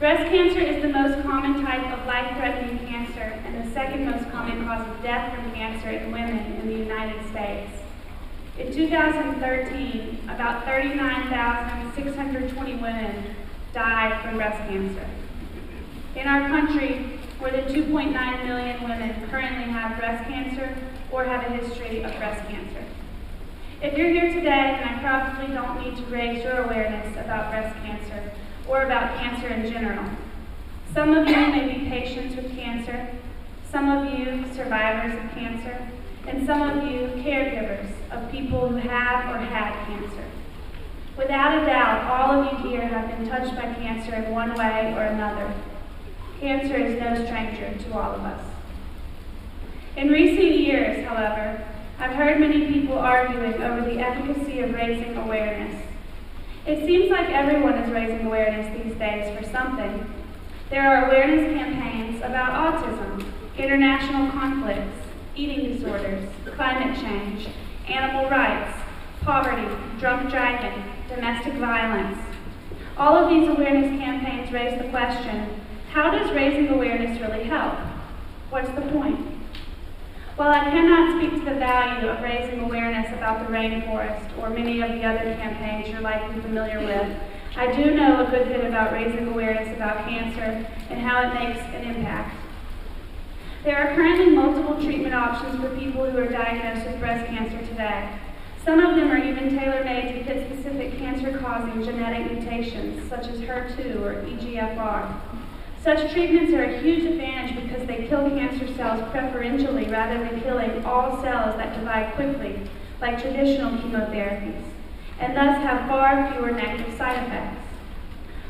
Breast cancer is the most common type of life-threatening cancer and the second most common cause of death from cancer in women in the United States. In 2013, about 39,620 women died from breast cancer. In our country, more than 2.9 million women currently have breast cancer or have a history of breast cancer. If you're here today, then I probably don't need to raise your awareness about breast cancer or about cancer in general. Some of you may be patients with cancer, some of you survivors of cancer, and some of you caregivers of people who have or had cancer. Without a doubt, all of you here have been touched by cancer in one way or another. Cancer is no stranger to all of us. In recent years, however, I've heard many people arguing over the efficacy of raising awareness. It seems like everyone is raising awareness these days for something. There are awareness campaigns about autism, international conflicts, eating disorders, climate change, animal rights, poverty, drunk driving, domestic violence. All of these awareness campaigns raise the question, how does raising awareness really help? What's the point? While I cannot speak to the value of raising awareness about the rainforest or many of the other campaigns you're likely familiar with, I do know a good bit about raising awareness about cancer and how it makes an impact. There are currently multiple treatment options for people who are diagnosed with breast cancer today. Some of them are even tailor-made to fit specific cancer-causing genetic mutations, such as HER2 or EGFR. Such treatments are a huge advantage because they kill cancer cells preferentially rather than killing all cells that divide quickly, like traditional chemotherapies, and thus have far fewer negative side effects.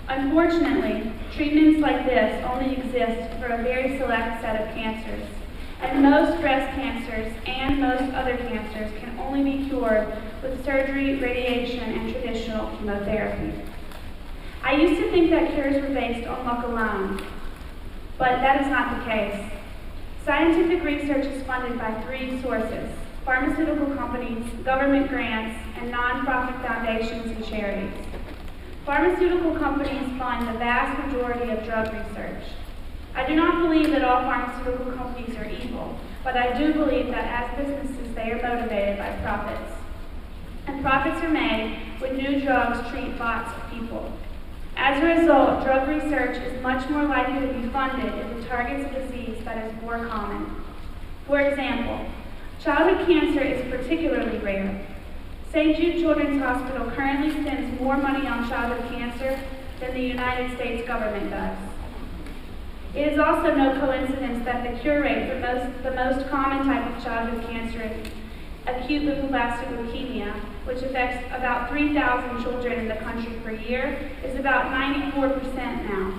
Unfortunately, treatments like this only exist for a very select set of cancers, and most breast cancers and most other cancers can only be cured with surgery, radiation, and traditional chemotherapy. I used to think that cures were based on luck alone, but that is not the case. Scientific research is funded by three sources: pharmaceutical companies, government grants, and nonprofit foundations and charities. Pharmaceutical companies fund the vast majority of drug research. I do not believe that all pharmaceutical companies are evil, but I do believe that as businesses they are motivated by profits. And profits are made when new drugs treat lots of people. As a result, drug research is much more likely to be funded if it targets a disease that is more common. For example, childhood cancer is particularly rare. St. Jude Children's Hospital currently spends more money on childhood cancer than the United States government does. It is also no coincidence that the cure rate for the most common type of childhood cancer is acute lymphoblastic leukemia, which affects about 3,000 children in the country per year, is about 94% now.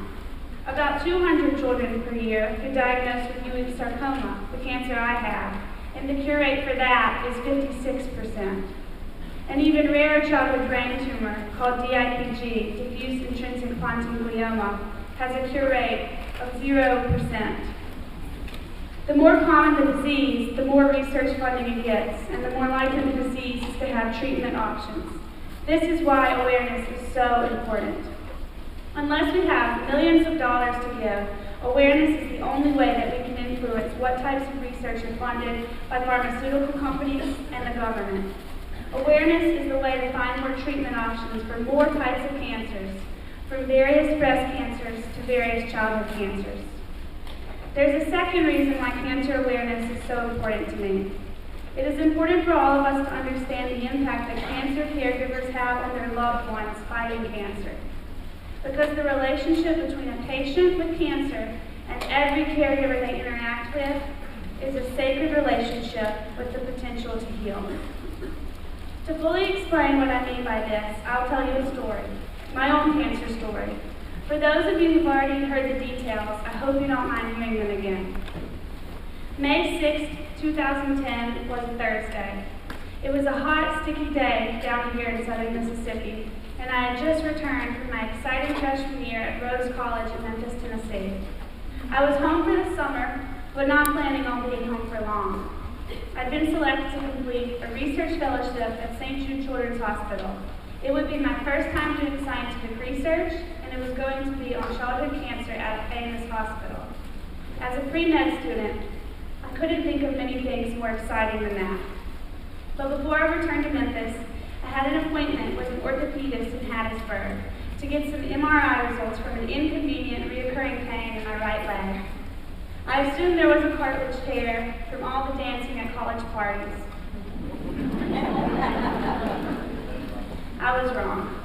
About 200 children per year get diagnosed with Ewing sarcoma, the cancer I have, and the cure rate for that is 56%. An even rarer childhood brain tumor, called DIPG, diffuse intrinsic pontine glioma, has a cure rate of 0%. The more common the disease, the more research funding it gets, and the more likely the disease is to have treatment options. This is why awareness is so important. Unless we have millions of dollars to give, awareness is the only way that we can influence what types of research are funded by pharmaceutical companies and the government. Awareness is the way to find more treatment options for more types of cancers, from various breast cancers to various childhood cancers. There's a second reason why cancer awareness is so important to me. It is important for all of us to understand the impact that cancer caregivers have on their loved ones fighting cancer. Because the relationship between a patient with cancer and every caregiver they interact with is a sacred relationship with the potential to heal. To fully explain what I mean by this, I'll tell you a story, my own cancer story. For those of you who've already heard the details, I hope you don't mind hearing them again. May 6, 2010 was a Thursday. It was a hot, sticky day down here in southern Mississippi, and I had just returned from my exciting freshman year at Rose College in Memphis, Tennessee. I was home for the summer, but not planning on being home for long. I'd been selected to complete a research fellowship at St. Jude Children's Hospital. It would be my first time doing scientific research, and it was going going to be on childhood cancer at a famous hospital. As a pre-med student, I couldn't think of many things more exciting than that. But before I returned to Memphis, I had an appointment with an orthopedist in Hattiesburg to get some MRI results from an inconvenient, reoccurring pain in my right leg. I assumed there was a cartilage tear from all the dancing at college parties. I was wrong.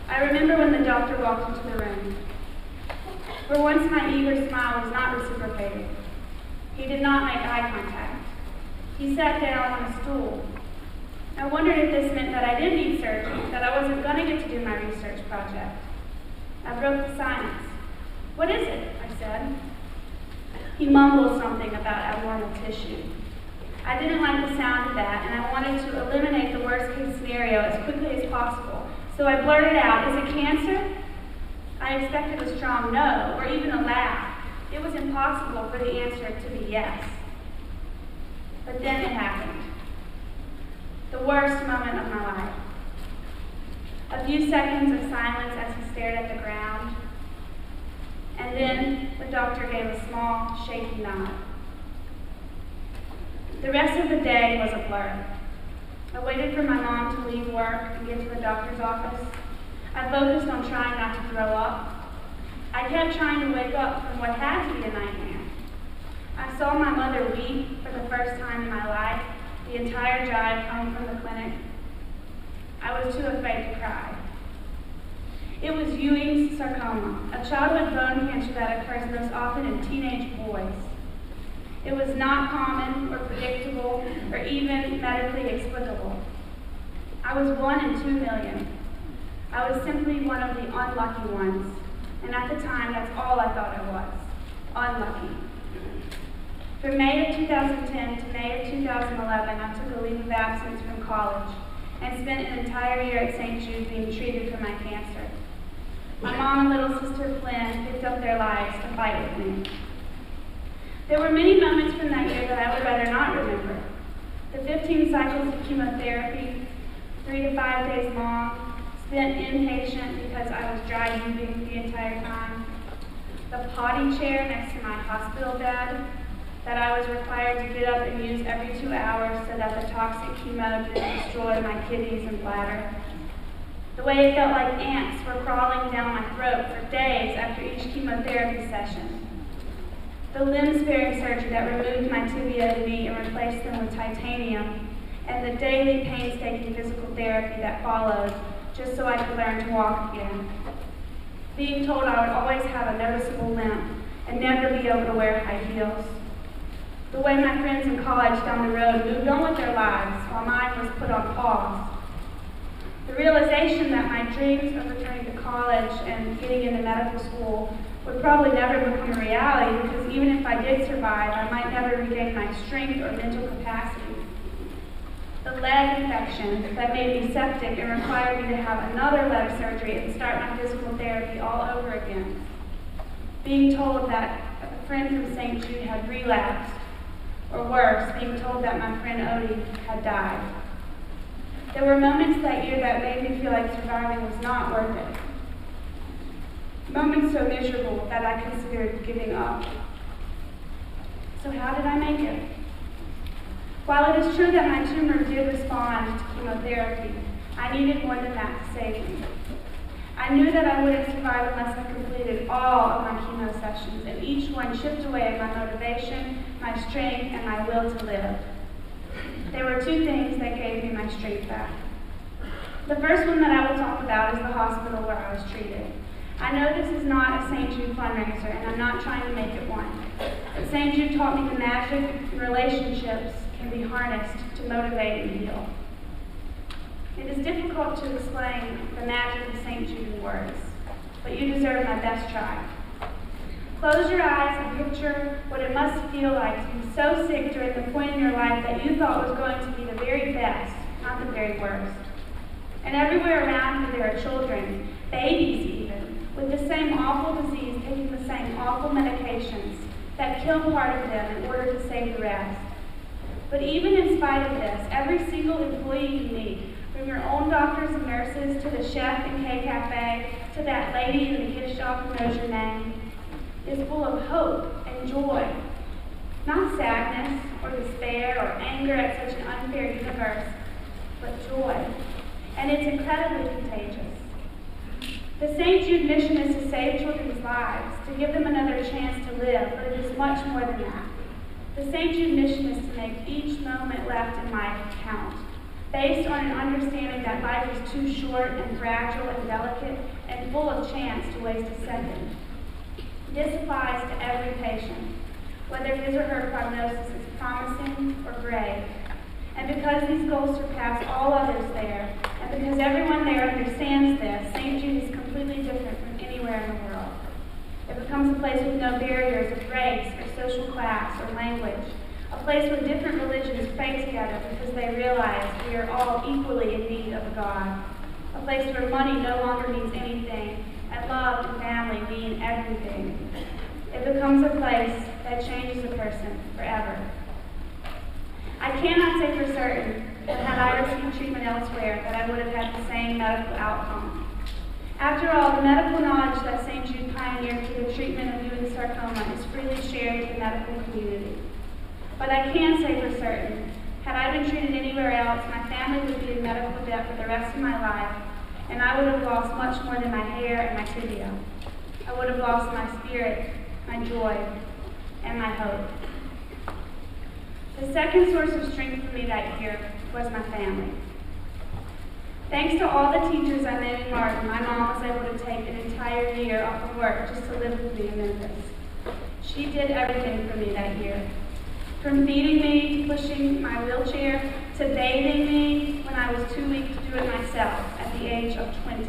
I remember when the doctor walked into the room. For once, my eager smile was not reciprocated. He did not make eye contact. He sat down on a stool. I wondered if this meant that I did need surgery, that I wasn't going to get to do my research project. I broke the silence. "What is it?" I said. He mumbled something about abnormal tissue. I didn't like the sound of that, and I wanted to eliminate the worst-case scenario as quickly as possible. So I blurted out, "Is it cancer?" I expected a strong no, or even a laugh. It was impossible for the answer to be yes. But then it happened. The worst moment of my life. A few seconds of silence as he stared at the ground. And then the doctor gave a small, shaky nod. The rest of the day was a blur. I waited for my mom to leave work and get to the doctor's office. I focused on trying not to throw up. I kept trying to wake up from what had to be a nightmare. I saw my mother weep for the first time in my life, the entire drive home from the clinic. I was too afraid to cry. It was Ewing's sarcoma, a childhood bone cancer that occurs most often in teenage boys. It was not common or predictable or even medically explicable. I was 1 in 2 million. I was simply one of the unlucky ones. And at the time, that's all I thought I was, unlucky. From May of 2010 to May of 2011, I took a leave of absence from college and spent an entire year at St. Jude being treated for my cancer. My mom and little sister Flynn picked up their lives to fight with me. There were many moments from that year that I would rather not remember. The 15 cycles of chemotherapy, 3 to 5 days long, spent inpatient because I was dry heaving the entire time. The potty chair next to my hospital bed that I was required to get up and use every 2 hours so that the toxic chemo didn't destroy my kidneys and bladder. The way it felt like ants were crawling down my throat for days after each chemotherapy session. The limb-sparing surgery that removed my tibia and knee and replaced them with titanium, and the daily painstaking physical therapy that followed just so I could learn to walk again. Being told I would always have a noticeable limp and never be able to wear high heels. The way my friends in college down the road moved on with their lives while mine was put on pause. The realization that my dreams of returning to college and getting into medical school would probably never become a reality because even if I did survive, I might never regain my strength or mental capacity. The leg infection that made me septic and required me to have another leg surgery and start my physical therapy all over again. Being told that a friend from St. Jude had relapsed, or worse, being told that my friend Odie had died. There were moments that year that made me feel like surviving was not worth it. Moments so miserable that I considered giving up. So how did I make it? While it is true that my tumor did respond to chemotherapy, I needed more than that to save me. I knew that I wouldn't survive unless I completed all of my chemo sessions, and each one chipped away at my motivation, my strength, and my will to live. There were 2 things that gave me my strength back. The first one that I will talk about is the hospital where I was treated. I know this is not a St. Jude fundraiser, and I'm not trying to make it one. But St. Jude taught me the magic in relationships can be harnessed to motivate and heal. It is difficult to explain the magic of St. Jude in words, but you deserve my best try. Close your eyes and picture what it must feel like to be so sick during the point in your life that you thought was going to be the very best, not the very worst. And everywhere around you there are children, babies even, with the same awful disease, taking the same awful medications that kill part of them in order to save the rest. But even in spite of this, every single employee you meet, From your own doctors and nurses to the chef in K Cafe to that lady in the gift shop who knows your name, is full of hope and joy. Not sadness or despair or anger at such an unfair universe, but joy. And it's incredibly contagious. The St. Jude mission is to save children's lives, to give them another chance to live, but it is much more than that. The St. Jude mission is to make each moment left in life count, based on an understanding that life is too short and fragile and delicate and full of chance to waste a second. This applies to every patient, whether his or her prognosis is promising or grave. And because these goals surpass all others there, and because everyone there understands this, St. Jude is completely different from anywhere in the world. It becomes a place with no barriers of race or social class or language, a place where different religions pray together because they realize we are all equally in need of a God, a place where money no longer means anything, and love and family mean everything. It becomes a place that changes a person forever. I cannot say for certain that had I received treatment elsewhere that I would have had the same medical outcome. After all, the medical knowledge that St. Jude pioneered for the treatment of Ewing sarcoma is freely shared with the medical community. But I can say for certain, had I been treated anywhere else, my family would be in medical debt for the rest of my life, and I would have lost much more than my hair and my tibia. I would have lost my spirit, my joy, and my hope. The second source of strength for me that year was my family. Thanks to all the teachers I met in Martin, my mom was able to take an entire year off of work just to live with me in Memphis. She did everything for me that year. From feeding me, to pushing my wheelchair, to bathing me when I was too weak to do it myself at the age of 20.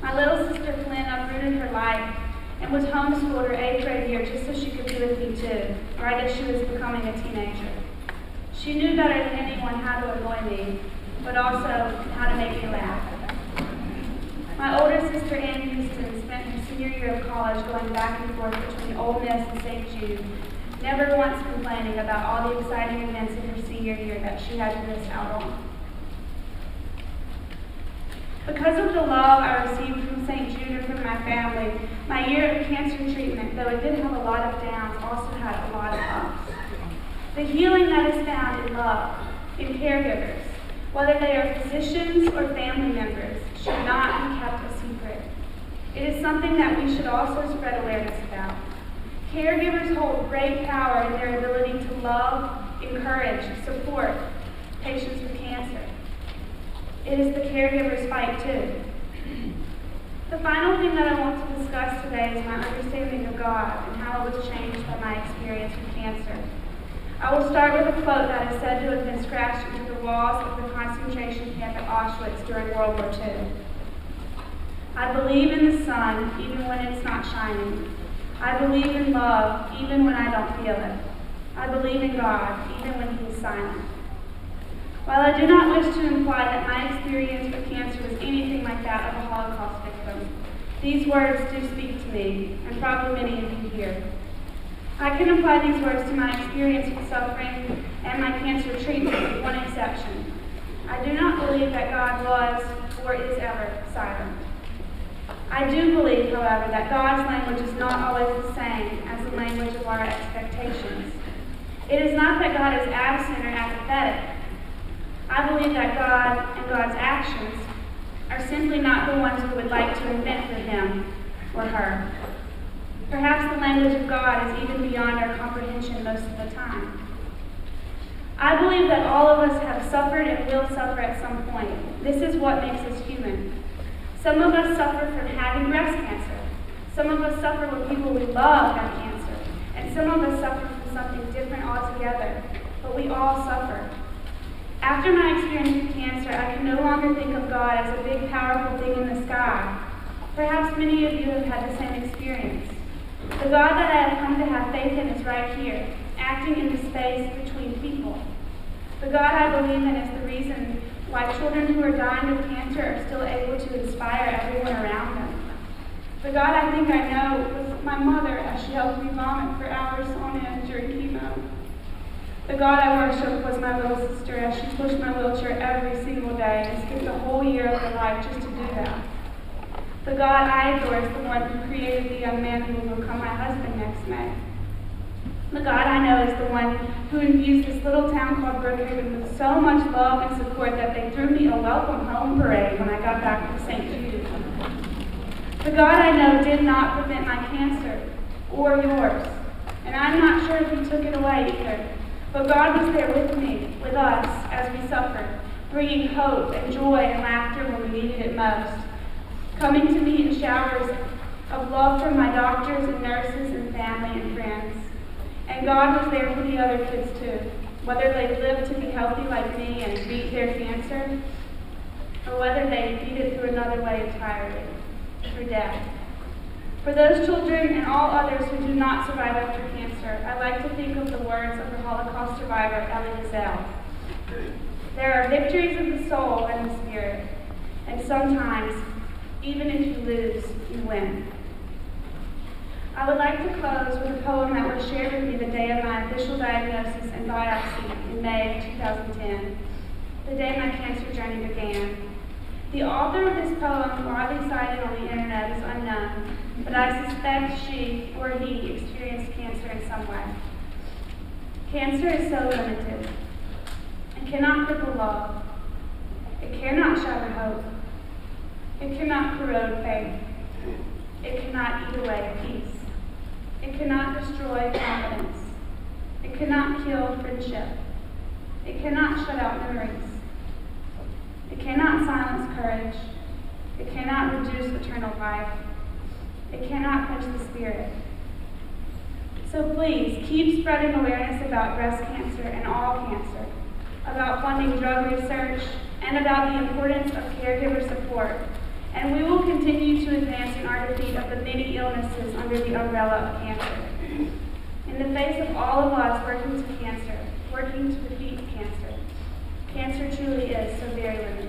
My little sister Flynn uprooted her life and was homeschooled her 8th grade year just so she could be with me too, right as she was becoming a teenager. She knew better than anyone how to annoy me, but also how to make me laugh. My older sister Ann Houston spent her senior year of college going back and forth between Ole Miss and St. Jude, never once complaining about all the exciting events in her senior year that she had to miss out on. Because of the love I received from St. Jude and from my family, my year of cancer treatment, though it did have a lot of downs, also had a lot of ups. The healing that is found in love, in caregivers, whether they are physicians or family members, should not be kept a secret. It is something that we should also spread awareness about. Caregivers hold great power in their ability to love, encourage, support patients with cancer. It is the caregiver's fight too. The final thing that I want to discuss today is my understanding of God and how it was changed by my experience with cancer. I will start with a quote that is said to have been scratched into the walls of the concentration camp at Auschwitz during World War II. I believe in the sun even when it's not shining. I believe in love even when I don't feel it. I believe in God even when He is silent. While I do not wish to imply that my experience with cancer was anything like that of a Holocaust victim, these words do speak to me, and probably many of you here. I can apply these words to my experience with suffering and my cancer treatment with one exception. I do not believe that God was or is ever silent. I do believe, however, that God's language is not always the same as the language of our expectations. It is not that God is absent or apathetic. I believe that God and God's actions are simply not the ones we would like to invent for Him or her. Perhaps the language of God is even beyond our comprehension most of the time. I believe that all of us have suffered and will suffer at some point. This is what makes us human. Some of us suffer from having breast cancer. Some of us suffer when people we love have cancer. And some of us suffer from something different altogether. But we all suffer. After my experience with cancer, I can no longer think of God as a big, powerful thing in the sky. Perhaps many of you have had the same experience. The God that I have come to have faith in is right here, acting in the space between people. The God I believe in is the reason why children who are dying of cancer are still able to inspire everyone around them. The God I think I know was my mother as she helped me vomit for hours on end during chemo. The God I worship was my little sister as she pushed my wheelchair every single day and skipped a whole year of her life just to do that. The God I adore is the one who created the young man who will become my husband next May. The God I know is the one who infused this little town called Brookhaven with so much love and support that they threw me a welcome home parade when I got back from St. Jude. The God I know did not prevent my cancer or yours, and I'm not sure if he took it away either. But God was there with me, with us, as we suffered, bringing hope and joy and laughter when we needed it most, coming to me in showers of love from my doctors and nurses and family and friends. And God was there for the other kids too, whether they lived to be healthy like me and beat their cancer, or whether they beat it through another way entirely, through death. For those children and all others who do not survive after cancer, I like to think of the words of the Holocaust survivor Elie Wiesel. There are victories of the soul and the spirit, and sometimes, even if you lose, you win. I would like to close with a poem that was shared with me the day of my official diagnosis and biopsy in May of 2010, the day my cancer journey began. The author of this poem, widely cited on the internet, is unknown, but I suspect she or he experienced cancer in some way. Cancer is so limited. It cannot cripple love. It cannot shatter hope. It cannot corrode faith. It cannot eat away peace. It cannot destroy confidence. It cannot kill friendship. It cannot shut out memories. It cannot silence courage. It cannot reduce eternal life. It cannot quench the spirit. So please, keep spreading awareness about breast cancer and all cancer, about funding drug research, and about the importance of caregiver support. And we will continue to advance in our defeat of the many illnesses under the umbrella of cancer. In the face of all of us working to defeat cancer, cancer truly is so very limited.